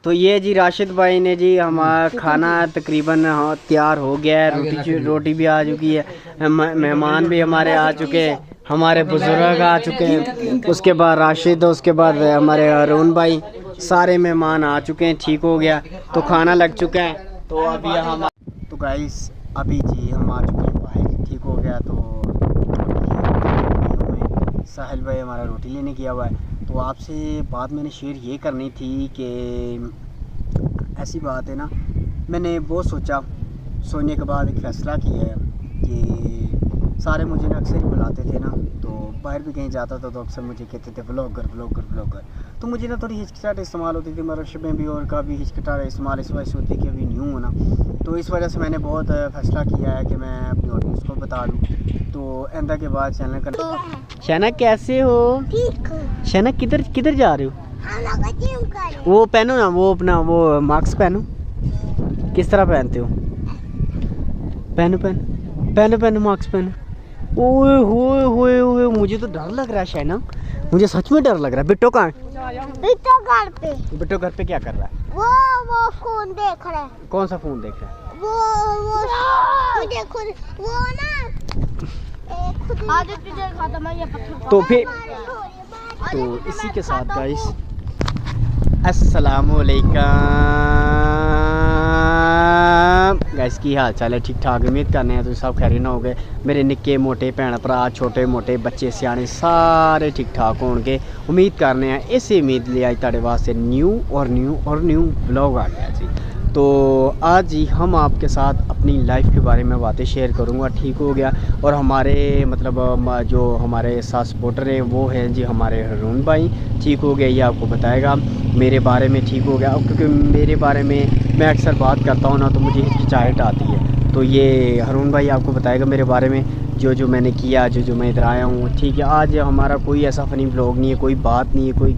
तो ये जी राशिद भाई ने जी हमारा खाना तकरीबन तैयार हो गया है। रोटी भी आ चुकी है, मेहमान भी हमारे आ चुके हैं, हमारे बुजुर्ग आ चुके हैं, उसके बाद राशिद, उसके बाद हमारे अरुण भाई, सारे मेहमान आ चुके हैं। ठीक हो गया तो खाना लग चुका है। तो अभी हम तो गाइस अभी जी हम आ चुके हैं बाहर। ठीक हो गया तो साहिल भाई हमारा रोटी लेने गया हुआ है। तो आपसे बात मैंने शेयर ये करनी थी कि ऐसी बात है ना, मैंने बहुत सोचने के बाद एक फ़ैसला किया है कि सारे मुझे ना अक्सर ही बुलाते थे ना, तो बाहर भी कहीं जाता था तो अक्सर मुझे कहते थे व्लॉगर। तो मुझे ना थोड़ी हिचकिचाहट इस्तेमाल होती थी मरशब में भी, और काफ़ी हिचकिचाहट इस्तेमाल इस वजह से होती है कि अभी न्यू हो ना, तो इस वजह से मैंने बहुत फ़ैसला किया है कि मैं अपनी ऑडियंस को बता दूँ। तो एंदा के बाद चैनल कर। शना कैसे हो? ठीक हो? शना किधर जा रहे हो? वो पहनो ना, वो अपना वो मास्क पहनो। किस तरह पहनते हो? पहनो मास्क पहनो। ओए होए मुझे तो डर लग रहा है शैना, मुझे सच में डर लग रहा है। बिट्टो कहाँ है? बिट्टो घर पे क्या कर रहा है? वो फोन देख रहा है। कौन सा फोन देख रहा है? वो देखो वो ना तो फिर तो इसी के साथ गाइस अस्सलामु अलैकुम गाइस, की हाल चाल है? ठीक ठाक, उम्मीद करने हैं तो सब खैरियत ना हो गए। मेरे निक्के मोटे भैन भरा, छोटे मोटे बच्चे सियाने सारे ठीक ठाक होंगे, उम्मीद करने हैं। इसी उम्मीद लिए आज तुहाडे वास्ते न्यू ब्लॉग आ गया जी। तो आज ही हम आपके साथ अपनी लाइफ के बारे में बातें शेयर करूंगा। ठीक हो गया। और हमारे मतलब जो हमारे साथ सपोर्टर हैं वो हैं जी हमारे अरुण भाई। ठीक हो गया, ये आपको बताएगा मेरे बारे में। ठीक हो गया, क्योंकि मेरे बारे में मैं अक्सर बात करता हूँ ना तो मुझे हिचकिचाहट आती है, तो ये अरुण भाई आपको बताएगा मेरे बारे में जो मैंने किया, जो मैं इधर आया हूँ। ठीक है, आज हमारा कोई ऐसा फ़नी ब्लॉग नहीं है, कोई बात नहीं है, कोई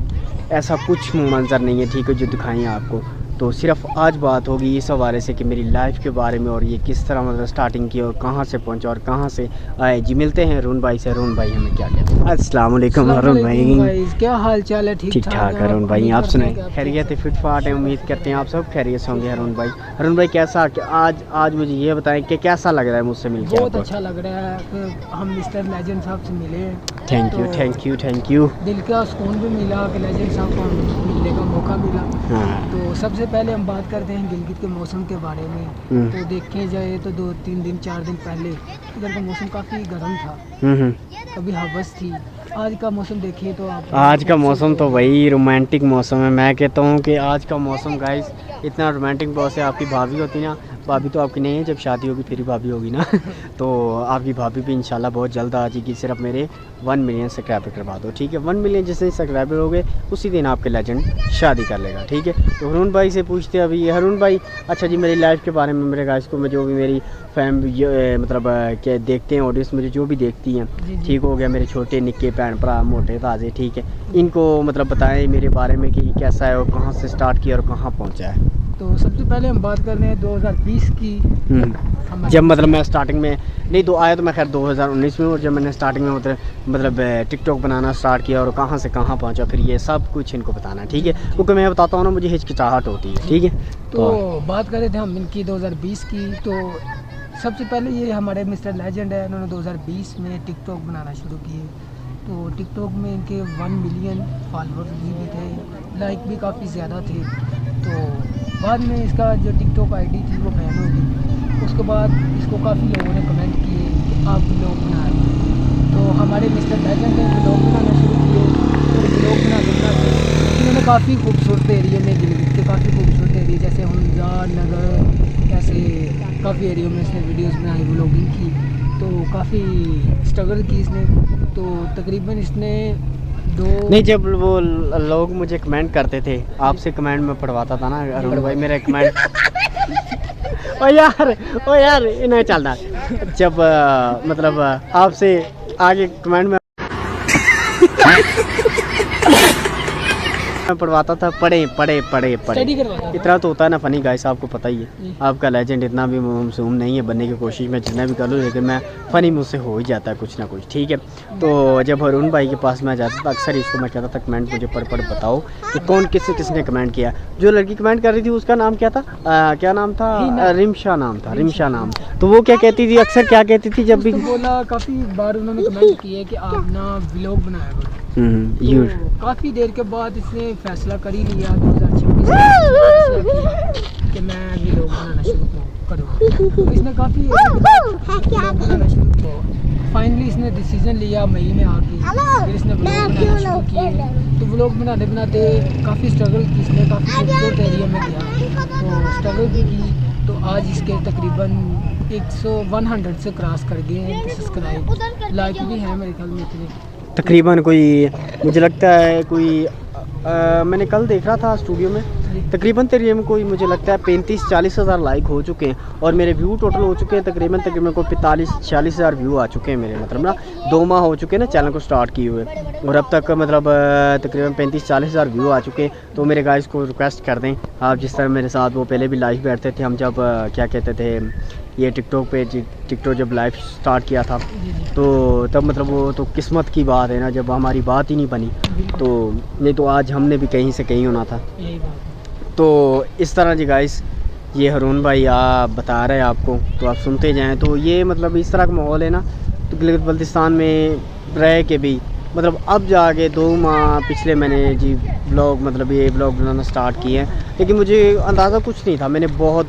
ऐसा कुछ मंजर नहीं है, ठीक है, जो दिखाएँ आपको। तो सिर्फ आज बात होगी इस हवाले से कि मेरी लाइफ के बारे में और ये किस तरह मतलब स्टार्टिंग की और कहाँ से पहुँचा और कहाँ से आए जी। मिलते हैं अरुण भाई से। अरुण भाई हमें क्या कहते हैं? अस्सलाम वालेकुम अरुण भाई, क्या हाल चाल है? ठीक ठाक अरुण भाई, आप सुनाएं? खैरियत फिट फाट है, उम्मीद करते हैं आप सब खैरियत से होंगे। अरुण भाई कैसा आज मुझे ये बताएं कि कैसा लग रहा है मुझसे मिलकर? बहुत अच्छा लग रहा है कि हम मिस्टर लेजेंड साहब से मिले। Thank you. दिल का सुकून भी मिला कि लेजेंड साहब को मिलने का मौका मिला। हाँ। तो सबसे पहले हम बात करते हैं गिलगित के मौसम के बारे में। तो देखे जाए तो 2-3 दिन 4 दिन पहले इधर का मौसम काफ़ी गर्म था, अभी हवस थी। आज का मौसम देखिए तो आप, आज का मौसम तो वही रोमांटिक मौसम है। मैं कहता हूँ कि आज का मौसम गाइस इतना रोमांटिक बहुत से। आपकी भाभी होती ना, भाभी तो आपकी नहीं है, जब शादी होगी फिर ही भाभी होगी ना तो आपकी भाभी भी इंशाल्लाह बहुत जल्द आ जाएगी। सिर्फ मेरे 1 मिलियन सब्सक्राइबर करवा दो, ठीक है? 1 मिलियन जिस दिन सब्सक्राइबर हो गए उसी दिन आपके लेजेंड शादी कर लेगा, ठीक है? तो अरुण भाई से पूछते हैं अभी। अरुण भाई अच्छा जी, मेरी लाइफ के बारे में मेरे गाइस को, मैं जो भी मेरी फैमिली मतलब क्या देखते हैं ऑडियंस मुझे जो भी देखती हैं, ठीक हो गया, मेरे छोटे निक्के भैन भरा मोटे ताज़े, ठीक है, इनको मतलब बताएं मेरे बारे में कि कैसा है और कहाँ से स्टार्ट किया और कहाँ पहुँचा है। तो सबसे पहले हम बात कर रहे हैं 2020 की। जब मतलब मैं स्टार्टिंग में नहीं तो आया तो मैं खैर 2019 में, और जब मैंने स्टार्टिंग में मतलब टिकटॉक बनाना स्टार्ट किया और कहाँ से कहाँ पहुँचा, फिर ये सब कुछ इनको बताना है, ठीक है? क्योंकि मैं बताता हूँ ना मुझे हिचकिचाहट होती है, ठीक है? तो बात कर रहे थे हम इनकी 2020 की। तो सबसे पहले ये हमारे मिस्टर लेजेंड है, इन्होंने 2020 में टिकटॉक बनाना शुरू किए। तो टिकटॉक में इनके 1 मिलियन फॉलोअर्स भी थे, लाइक भी काफ़ी ज़्यादा थे। तो बाद में इसका जो टिकटॉक आईडी थी वो बैन हो गई। उसके बाद इसको काफ़ी लोगों ने कमेंट किए कि आप ब्लॉग बना रहे हैं। तो हमारे मिस्टर लेजेंड ने ब्लॉग बनाना शुरू किए। तो ब्लॉग बनाते इन्होंने काफ़ी खूबसूरत एरिया में गिलगित के काफ़ी खूबसूरत एरिया जैसे हमजार नगर, ऐसे काफ़ी एरिया में इसने वीडियोस बनाई, व्लॉगिंग की। तो काफ़ी स्ट्रगल की इसने। तो तकरीबन इसने नहीं, जब वो लोग मुझे कमेंट करते थे, आपसे कमेंट में पढ़वाता था ना अरुण भाई मेरे कमेंट ओ यार इन्हें चलना। जब मतलब आपसे आगे कमेंट में मैं पढ़वाता था, पढ़े स्टडी करवाता था। इतना तो होता है ना फनी गाइस, आपको पता ही है। जी। आपका लेजेंड इतना भी मासूम नहीं है बनने की कोशिश में जितना भी कर लूँ, लेकिन मैं फ़नी मुझसे हो ही जाता है कुछ ना कुछ, ठीक है। तो जब हरून भाई के पास मैं जाता था अक्सर इसको मैं कहता था कमेंट मुझे पढ़ बताओ कि कौन किसने कमेंट किया। जो लड़की कमेंट कर रही थी उसका नाम क्या था, क्या नाम था, रिमशा नाम। तो वो क्या कहती थी, अक्सर क्या कहती थी जब भी उसको बोला, काफ़ी बार उन्होंने कमेंट किए कि आप ना व्लॉग बनाया करो। तो काफ़ी देर के बाद इसने फैसला कर ही लिया 2026 में कि मैं व्लॉग बनाना शुरू करूँ। तो इसने काफ़ी व्लॉग बनाना शुरू किया। फाइनली इसने डिसीजन लिया मई में आके, फिर इसने व्लॉग बनाना शुरू किए। तो व्लॉग बनाते बनाते काफ़ी स्ट्रगल की इसने, काफ़ी डिफिकल्ट एरिया में गया, तो स्ट्रगल भी की। तो आज इसके तकरीबन 100 से क्रॉस कर गए हैं सब्सक्राइब, लाइक भी है मेरे ख्याल में इतने तकरीबन कोई, मुझे लगता है कोई मैंने कल देख रहा था स्टूडियो में, तकरीबन कोई मुझे लगता है 35-40 हज़ार लाइक हो चुके हैं, और मेरे व्यू टोटल हो चुके हैं तकरीबन कोई 45-46 हज़ार व्यू आ चुके हैं मेरे, मतलब ना 2 माह हो चुके हैं ना चैनल को स्टार्ट किए हुए, और अब तक मतलब तकरीबन 35-40 हज़ार व्यू आ चुके हैं। तो मेरे गाइस को रिक्वेस्ट कर दें, आप जिस तरह मेरे साथ वो पहले भी लाइव बैठते थे, हम जब क्या कहते थे ये टिकटॉक जब लाइव स्टार्ट किया था, तो तब मतलब वो तो किस्मत की बात है ना, जब हमारी बात ही नहीं बनी, तो नहीं तो आज हमने भी कहीं से कहीं होना था। तो इस तरह जी गाइस, ये हरून भाई आप बता रहे हैं आपको, तो आप सुनते जाएं। तो ये मतलब इस तरह का माहौल है ना, तो गिलगित बल्तिस्तान में रह के भी मतलब अब जाके 2 माह पिछले मैंने जी ब्लॉग मतलब ये ब्लॉग बनाना स्टार्ट किए हैं, लेकिन मुझे अंदाज़ा कुछ नहीं था। मैंने बहुत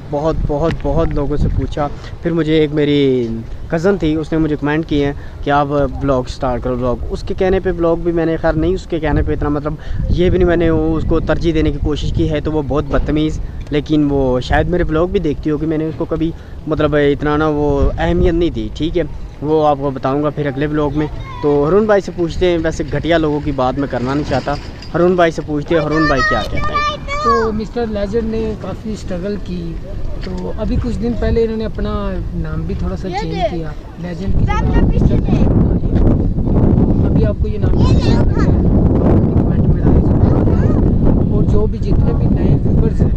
लोगों से पूछा, फिर मुझे एक मेरी कज़न थी, उसने मुझे कमेंट किए हैं कि आप ब्लॉग स्टार्ट करो ब्लॉग। उसके कहने पे ब्लॉग भी मैंने खैर नहीं, उसके कहने पे इतना मतलब ये भी नहीं मैंने उसको तरजीह देने की कोशिश की है, तो वो बहुत बदतमीज़, लेकिन वो शायद मेरे ब्लॉग भी देखती होगी, मैंने उसको कभी मतलब इतना ना वो अहमियत नहीं दी, ठीक है। वो आपको बताऊंगा फिर अगले ब्लॉग में। तो हरून भाई से पूछते हैं, वैसे घटिया लोगों की बात मैं करना नहीं चाहता, हरून भाई से पूछते हैं हरून भाई क्या कहते हैं। तो मिस्टर लेजेंड ने काफ़ी स्ट्रगल की, तो अभी कुछ दिन पहले इन्होंने अपना नाम भी थोड़ा सा चेंज किया, लेजेंड की जगह मिस्टर लेजेंड। अभी आपको ये नाम कमेंट में डालें, और जो भी जितने भी नए व्यूवर्स हैं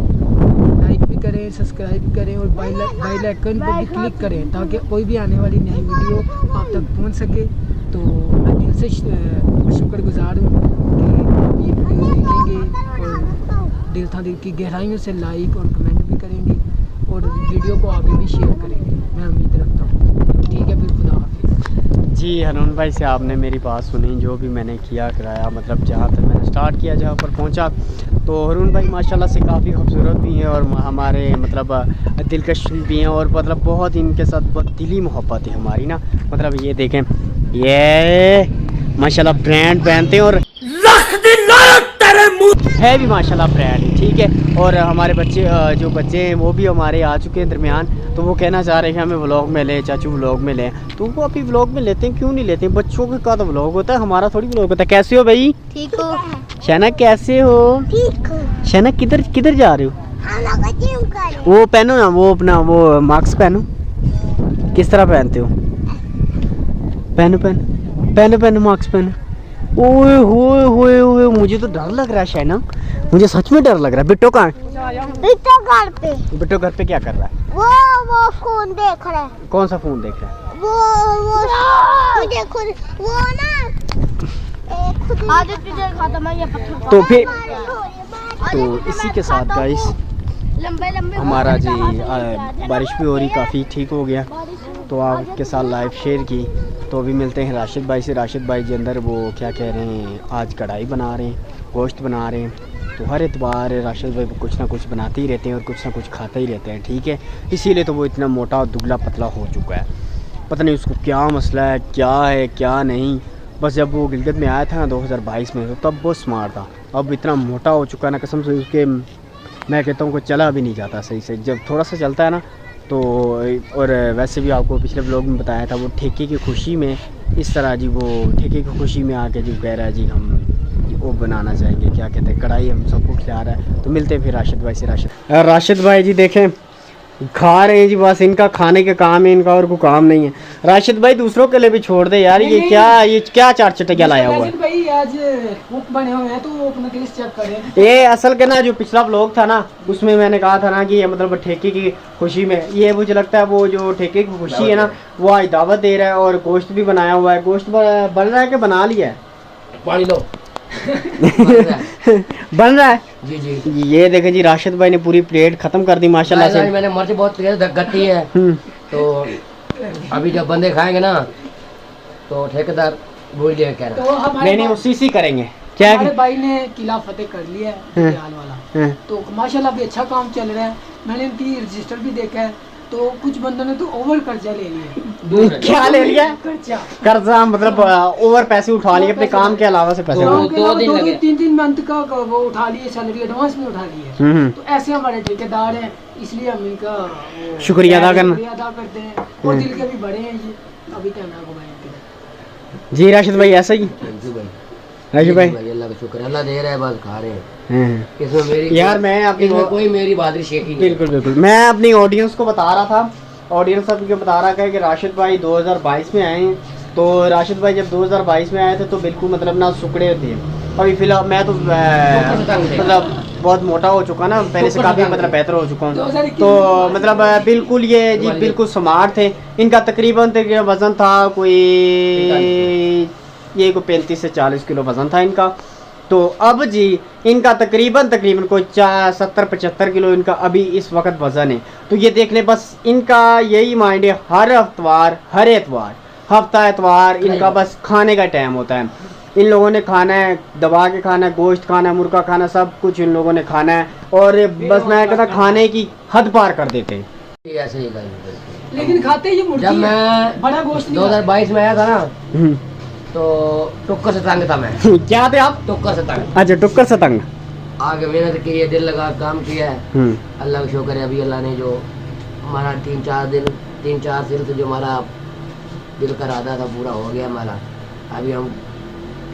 लाइक भी करें, सब्सक्राइब भी करें, और बेल आइकन पर भी क्लिक करें, ताकि कोई भी आने वाली नई वीडियो आप तक पहुंच सके। तो मैं दिल से शुक्रगुजार हूँ कि ये वीडियो देखेंगे और दिल की गहराइयों से लाइक और कमेंट भी करेंगे, और वीडियो को आगे भी शेयर करेंगे, मैं उम्मीद रखता हूँ। ठीक है, फिर खुदा हाफिज़। जी हरून भाई से आपने मेरी बात सुनी, जो भी मैंने किया कराया, मतलब जहाँ तक मैंने स्टार्ट किया, जहाँ पर पहुँचा, तो हरून भाई माशाल्लाह से काफ़ी खूबसूरत भी हैं, और हमारे मतलब दिलकश भी हैं, और मतलब बहुत इनके साथ बहुत दिली मोहब्बत है हमारी ना। मतलब ये देखें, ये माशाल्लाह ब्रांड पहनते हैं, और है भी माशाल्लाह ब्रांड, ठीक है। और हमारे बच्चे जो बच्चे हैं वो भी हमारे आ चुके हैं दरमियान, तो वो कहना चाह रहे हैं हमें व्लॉग में ले, चाचू व्लॉग में लें, तो वो अभी व्लॉग में लेते हैं, क्यों नहीं लेते? बच्चों का तो व्लॉग होता है, हमारा थोड़ी व्लॉग होता है। कैसे हो भाई? ठीक हो? शना कैसे हो? ठीक हो? शना किधर जा रहे हो? वो पहनो ना, वो अपना वो मास्क पहनो। किस तरह पहनते हो? पहनो मास्क पहनो। ओए होए मुझे तो डर लग रहा है शैना, मुझे सच में डर लग रहा है। बिट्टो कहाँ है? बिट्टो घर पे क्या कर रहा है? वो फोन देख रहा है। कौन सा फोन देख रहा है? वो देखो, वो ना आदत खत्म है, ये पत्थर तो फिर तो इसी के साथ गाइस लंबे हमारा जी बारिश भी हो रही, काफ़ी ठीक हो गया, तो आपके साथ लाइव शेयर की। तो अभी मिलते हैं राशिद भाई से। राशिद भाई जी अंदर वो क्या कह रहे हैं, आज कढ़ाई बना रहे हैं, गोश्त बना रहे हैं। तो हर एतबार राशिद भाई कुछ ना कुछ बनाते ही रहते हैं और कुछ ना कुछ खाते ही रहते हैं, ठीक है। इसीलिए तो वो इतना मोटा और दुबला पतला हो चुका है। पता नहीं उसको क्या मसला है, क्या नहीं। बस जब वो गिलगित में आया था ना 2022 में, तो तब वो स्मार्ट था। अब इतना मोटा हो चुका है ना, कसम से उसके मैं कहता हूँ कि चला भी नहीं जाता सही से। जब थोड़ा सा चलता है ना तो, और वैसे भी आपको पिछले व्लॉग में बताया था, वो ठेके की खुशी में इस तरह जी, वो ठेके की खुशी में आके जी कह रहा है जी हम वो बनाना चाहेंगे, क्या कहते हैं, कढ़ाई हम सबको खिला रहा है। तो मिलते हैं फिर राशिद भाई से। राशिद भाई जी देखें खा रहे हैं जी, बस इनका खाने का काम है, इनका और कोई काम नहीं है। राशिद भाई दूसरों के लिए भी छोड़ दे यार, नहीं, ये क्या चार चटकिया लाया हुआ है। लेकिन भाई आज कुक बने हुए हैं तो वो अपना टेस्ट चेक करें। ये असल के ना जो पिछला व्लॉग था ना उसमें मैंने कहा था ना कि ये मतलब ठेके की खुशी में, ये मुझे लगता है वो जो ठेके की खुशी है ना वो आज दावत दे रहा है, और गोश्त भी बनाया हुआ है। गोश्त बन रहा है कि बना लिया है? पानी लो। बन रहा है जी जी। ये देखें जी, राशिद भाई ने पूरी प्लेट खत्म कर दी माशाल्लाह से। मैंने मिर्च बहुत तेज गट्टी है, तो अभी जब बंदे खाएंगे ना तो ठेकेदार भूल जाए कह रहा। तो हमारे नहीं उसी करेंगे क्या हमारे भाई ने किला फतेह कर लिया है रियाल वाला, हाँ। तो माशाल्लाह भी अच्छा काम चल रहा है। मैंने इनकी रजिस्टर भी देखा है, तो कुछ बंदों ने तो ओवर कर्जा ले लिया। क्या ले लिया? कर्जा कर्जा मतलब ओवर पैसे उठा लिए अपने काम के अलावा से पैसे। काम के दो अलावा दिन लगे। 3 मंथ का वो उठा लिए, सैलरी एडवांस में उठा ली है। तो ऐसे हमारे ठेकेदार हैं, इसलिए हम इनका वो शुक्रिया अदा करना। शुक्रिया अदा करते हैं, और दिल के भी बड़े हैं ये। अभी कैमरा घुमाएंगे जी राशिद भाई ऐसा ही। राशिद भाई अल्लाह का शुक्र, अल्लाह दे रहा है, बस खा रहे हैं। हाँ। इसमें मेरी यार मैं अपनी इसमें कोई मेरी बहादुरी शेखी नहीं। बिल्कुल बिल्कुल, मैं अपनी ऑडियंस को बता रहा था, ऑडियंस सबको बता रहा था कि राशिद भाई 2022 में आए हैं। तो राशिद भाई जब 2022 में आए थे तो बिल्कुल मतलब ना सुकड़े थे। अभी फिलहाल मैं तो मतलब बहुत मोटा हो चुका ना, पहले से काफ़ी मतलब बेहतर हो चुका हूँ। तो मतलब बिल्कुल ये जी बिल्कुल स्मार्ट थे। इनका तकरीबन वज़न था कोई 35 से 40 किलो वज़न था इनका। तो अब जी इनका तकरीबन कोई 70-75 किलो इनका अभी इस वक्त वज़न है। तो ये देख ले, बस इनका यही माइंड है, हर एतवार हफ्ता एतवार इनका बस खाने का टाइम होता है। इन लोगों ने खाना है, दबा के खाना है, गोश्त खाना है, मुर्गा खाना, सब कुछ इन लोगों ने खाना है। और बस मैं कहता खाने की हद पार कर देते हैं। ऐसे ही करते। लेकिन खाते ये मुर्गी जब है, मैं बड़ा गोश्त नहीं 2022 में आया था ना, तो टुक्कर से तंग था मैं। क्या थे आप? टुक्कर से तंग। अच्छा टुक्कर से तंग। आगे मेहनत की है, दिल लगा काम किया है, अल्लाह का शुक्र है। अभी अल्लाह ने जो हमारा 3-4 दिन से जो हमारा दिल का इरादा था पूरा हो गया हमारा। अभी हम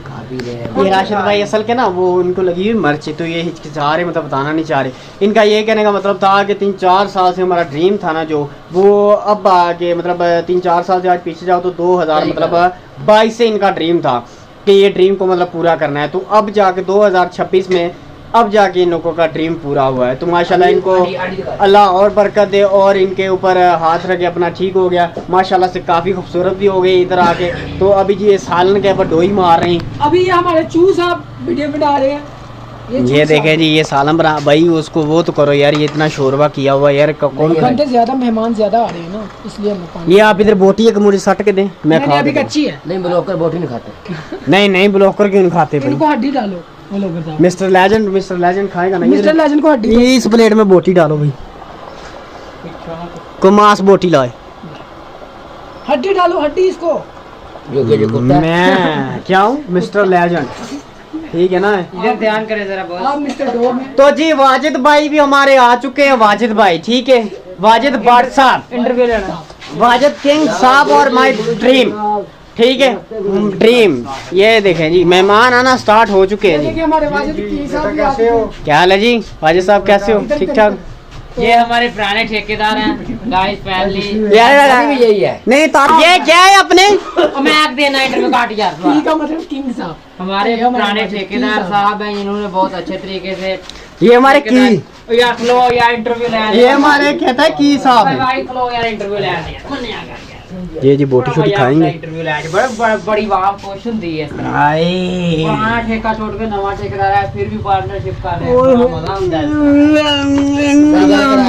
खा पी रहे हैं। ये राशिद भाई असल के ना वो उनको लगी हुई मिर्च, तो ये हिचकिचा रहे, मतलब बताना नहीं चाह रहे। इनका ये कहने का मतलब था कि 3-4 साल से हमारा ड्रीम था ना जो, वो अब आगे मतलब 3-4 साल से आज पीछे जाओ तो 2022 से इनका ड्रीम था कि ये ड्रीम को मतलब पूरा करना है। तो अब जाके 2026 में अब जाके इन लोगों का ड्रीम पूरा हुआ है। तो माशाल्लाह इनको अल्लाह और बरकत दे, और इनके ऊपर हाथ रखे अपना ठीक हो गया माशाल्लाह से, काफ़ी खूबसूरत भी हो गई इधर आके। तो अभी जी ये सालन के ऊपर डोई मार रही हैं। अभी ये हमारे चू साहब वीडियो में डाल रहे हैं। ये देखे जी ये सालन बना भाई, उसको वो तो करो यार, ये इतना शोरबा किया हुआ यार। कौन घंटे ज्यादा मेहमान ज्यादा आ रहे हैं ना, इसलिए हम पानी। ये आप इधर बोटी है कि मुझे सट के दें, मैं खा अभी के दूं। कच्ची है, नहीं ब्रोकर बोटी नहीं खाते। नहीं ब्लॉकर क्यों नहीं खाते भाई? इनको हड्डी डालो वो लोग बताओ। मिस्टर लेजेंड खाएगा ना? मिस्टर लेजेंड को हड्डी ये इस प्लेट में बोटी डालो भाई, को मांस बोटी लाए। हड्डी डालो, हड्डी इसको। जो कुत्ता है। मैं क्या हूँ मिस्टर लेजेंड, ठीक है ना? इधर ध्यान करे जरा बॉस। आप मिस्टर डॉग हैं। तो जी वाजिद भाई भी हमारे आ चुके हैं। वाजिद भाई ठीक है, वाजिद भट्ट साहब, इंटरव्यू लेना। वाजिद किंग साहब और माय ड्रीम, ठीक है ड्रीम। ये देखें जी मेहमान आना स्टार्ट हो चुके हैं देखिए जी। हमारे वाजिद की साहब भी आ चुके हैं। क्या हाल है जी वाजिद साहब, कैसे हो? ठीक ठाक। ये हमारे पुराने ठेकेदार हैं, गाइस फैमिली। यार भी यही है। नहीं तो ये क्या है अपने? मैं आग देना इंटरव्यू काट यार। की का मतलब किंग साहब। हमारे पुराने ठेकेदार साहब हैं, इन्होंने बहुत अच्छे तरीके से ये हमारे की, यार फ्लो यार इंटरव्यू ले ये हमारे कहता है की साहब है। भाई फ्लो यार इंटरव्यू ले लिया। ये जी बोटी छोटी खाएंगे। इंटरव्यू ले बड़ी वाह क्वेश्चन दी है इस तरह। आए पुराना ठेका छोड़ के नवा ठेकेदार है, फिर भी पार्टनरशिप कर रहे हैं, बड़ा मजा आता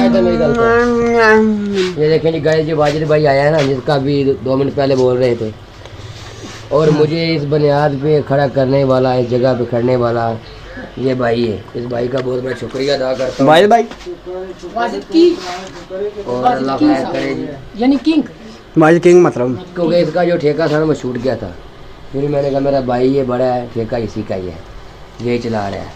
है। ये देखें जी गाइस, जो वाजिद भाई आया है ना, जिसका अभी 2 मिनट पहले बोल रहे थे, और मुझे इस बुनियाद पे खड़ा करने वाला, इस जगह पे खड़ने वाला ये भाई है। इस भाई का बहुत बड़ा शुक्रिया अदा करता हूँ। भाई वाजिद की और अल्लाह खैर करे जी, यानी किंग। वाजिद किंग मतलब क्योंकि इसका जो ठेका था ना वो छूट गया था। फिर मैंने कहा मेरा भाई ये बड़ा है, ठेका इसी का ही है, यही चला रहा है।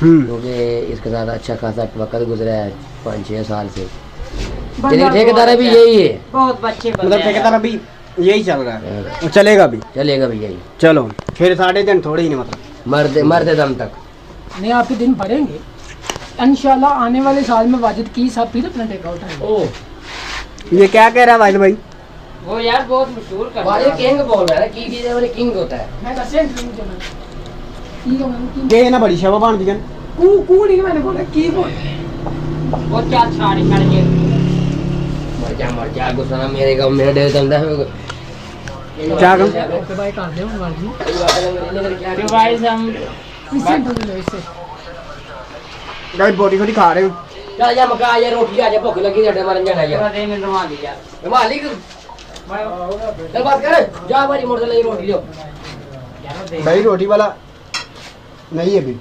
क्योंकि इसके साथ अच्छा खासा वक्त गुजरा है 5-6 साल से। ठेकेदार अभी यही है, बहुत अच्छे मतलब ठेकेदार अभी यही चल रहा है और चलेगा भी। चलेगा भी यही, चलो फिर 3.5 दिन थोड़ी ही नहीं, मतलब मरते दम तक। नहीं आपके दिन पड़ेंगे इंशाल्लाह। आने वाले साल में वाजिद की साहब फिर अपना टेक आउट आएंगे। ये क्या कह रहा है वाजिद भाई? वो यार बहुत मशहूर कर वाले किंग बोल रहा है की की वाले किंग होता है मैं का सेंट लिंक जो मैं ये ना बड़ी शवा बांध दी जन कू नहीं मैंने बोला की बोल वो क्या छाड़ी कर ये मर जा गुस्सा ना मेरे का मेरे डेल चलता है क्या करूं? ओके भाई कर दे मर्जी तो भाई हम इससे दूर लो इससे गाइस बॉडी थोड़ी खा रहे हो चल जा मका यार रोटी आ जा भूख लगी जड़े मरन जाना यार दे मिनट रुमा दी यार मालिक चल बात कर जा भाई मोड़ ले रोटी लो भाई रोटी वाला नहीं है अभी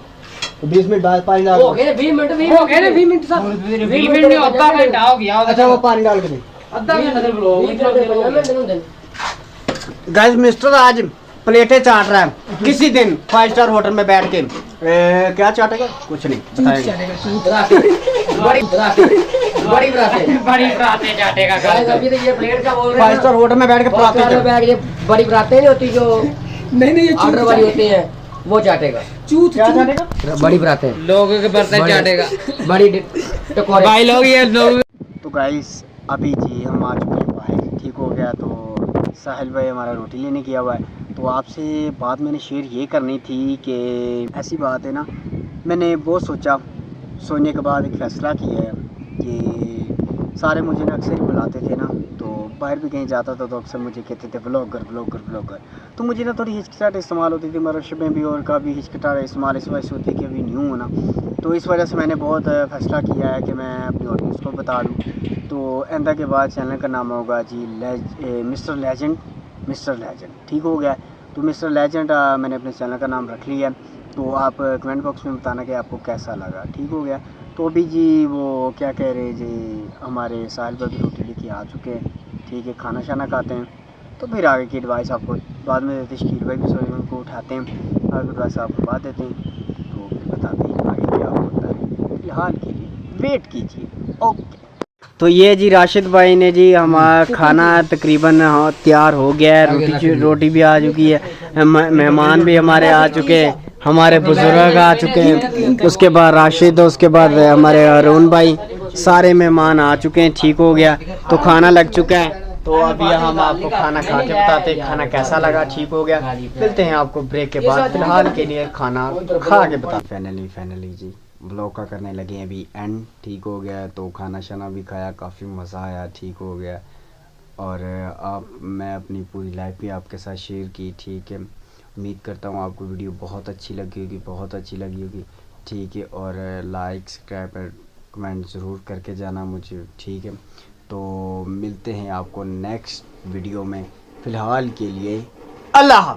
20 मिनट बाद पानी डाल हो गए 20 मिनट हो गए ना 20 मिनट साहब 20 मिनट नहीं आधा घंटा हो गया अच्छा वो पानी डाल के दे आधा घंटा तो ब्लॉग गाइस मिस्टर आज प्लेटें चाट रहा है किसी दिन 5 स्टार होटल में बैठ के क्या चाटेगा कुछ नहीं बताएंगे चलेगा चूत बड़ी बराते बड़ी बरातें चाटेगा गाइस अभी तो ये प्लेट का बोल रहे 5 स्टार होटल में बैठ के पराठे में बैठ ये बड़ी बरातें नहीं होती जो नहीं ये ऑर्डर वाली होती है वो चाटेगा चूत क्या चाटेगा बड़ी बरातें लोगों के बर्तन चाटेगा बड़ी टकोरे भाई लोग ये लोग तो गाइस अभी जी हम आ चुके हैं बाहर ठीक हो गया तो साहिल भाई हमारा रोटी लेने किया हुआ है तो आपसे बात मैंने शेयर ये करनी थी कि ऐसी बात है ना मैंने बहुत सोचने के बाद एक फ़ैसला किया है कि सारे मुझे ना अक्सर ही बुलाते थे ना तो बाहर भी कहीं जाता था तो अक्सर मुझे कहते थे व्लॉगर तो मुझे ना थोड़ी हिचकिचाहट इस्तेमाल होती थी मरशब में भी और काफ़ी हिचकिचाहट इस्तेमाल इस वजह से होती है कि अभी न्यू हूँ ना तो इस वजह से मैंने बहुत फ़ैसला किया है कि मैं अपनी ऑडियंस को बता दूँ तो आइंदा के बाद चैनल का नाम होगा जी मिस्टर लेजेंड ठीक हो गया तो मिस्टर लेजेंड मैंने अपने चैनल का नाम रख लिया तो आप कमेंट बॉक्स में बताना कि आपको कैसा लगा ठीक हो गया तो अभी जी वो क्या कह रहे जी हमारे साहिल पर भी रोटी लेके आ चुके हैं ठीक है खाना शाना खाते हैं तो फिर आगे की एडवाइस आपको बाद में देते शकील भाई भी सॉरी उनको उठाते हैं आगे एडवाइस आपको बात देते हैं तो फिर बताते हैं आगे क्या होता है फिलहाल के लिए वेट कीजिए ओके तो ये जी राशिद भाई ने जी हमारा खाना तकरीबन तैयार हो गया है रोटी भी आ चुकी है मेहमान भी हमारे आ चुके हैं हमारे बुजुर्ग आ चुके हैं उसके बाद राशिद उसके बाद हमारे अरुण भाई सारे मेहमान आ चुके हैं ठीक हो गया तो खाना लग चुका है तो अभी हम आपको खाना खा के बताते हैं खाना कैसा लगा ठीक हो गया मिलते हैं आपको ब्रेक के बाद फिलहाल के लिए खाना खा के बता फाइनली जी ब्लॉग का करने लगे हैं अभी एंड ठीक हो गया तो खाना शाना भी खाया काफ़ी मज़ा आया ठीक हो गया और मैं अपनी पूरी लाइफ भी आपके साथ शेयर की ठीक है उम्मीद करता हूँ आपको वीडियो बहुत अच्छी लगी होगी ठीक है और लाइक सब्सक्राइब और कमेंट ज़रूर करके जाना मुझे ठीक है तो मिलते हैं आपको नेक्स्ट वीडियो में फ़िलहाल के लिए अल्लाह।